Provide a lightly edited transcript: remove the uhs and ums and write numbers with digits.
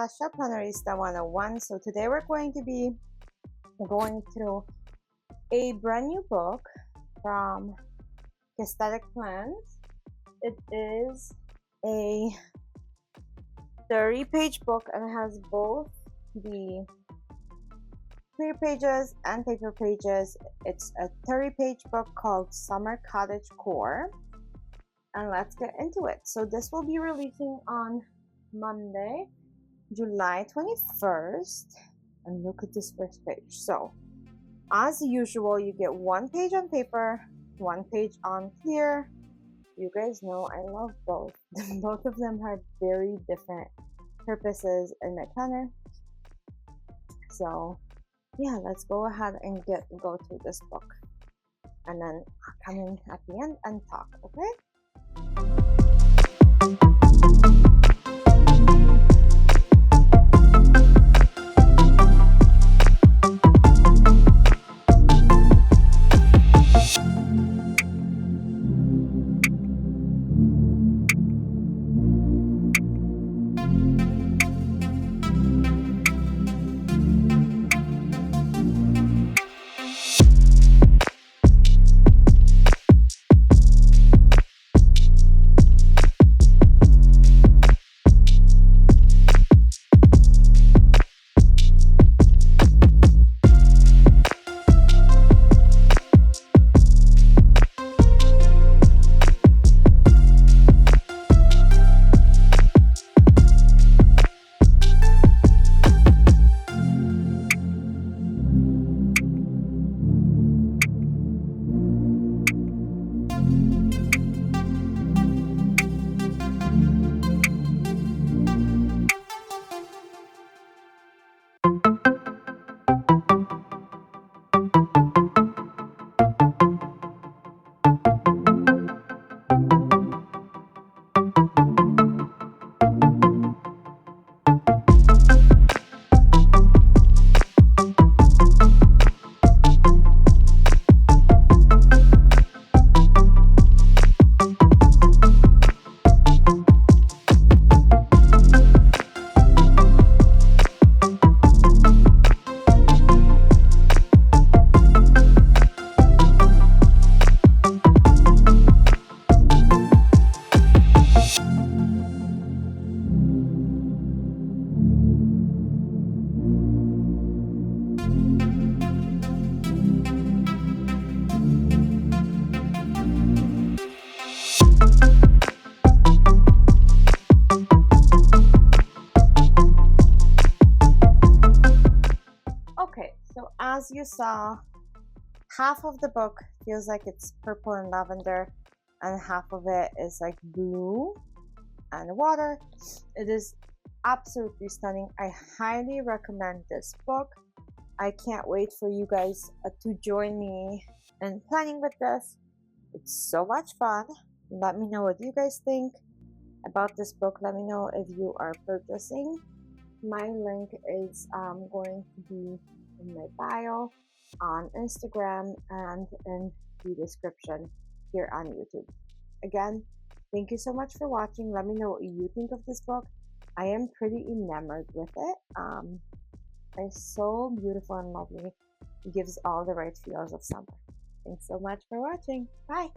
Cassthetic Planarista 101. So today we're going to be going through a brand new book from Cassthetic Plans. It is a 30-page book and it has both the clear pages and paper pages. It's a 30-page book called Summer Cottage Core. And let's get into it. So this will be releasing on Monday, July 21st. And look at this first page. So as usual, you get one page on paper, one page on clear. You guys know I love both. Both of them have very different purposes in my planner. So yeah, let's go ahead and go through this book, and then I'll come in at the end and talk, okay? Okay, so as you saw, half of the book feels like it's purple and lavender, and half of it is like blue and water. It is absolutely stunning. I highly recommend this book. I can't wait for you guys to join me in planning with this. It's so much fun. Let me know what you guys think about this book. Let me know if you are purchasing. My link is going to be in my bio on Instagram and in the description here on YouTube. Again, thank you so much for watching. Let me know what you think of this book. I am pretty enamored with it. It's so beautiful and lovely. It gives all the right feels of summer. Thanks so much for watching. Bye.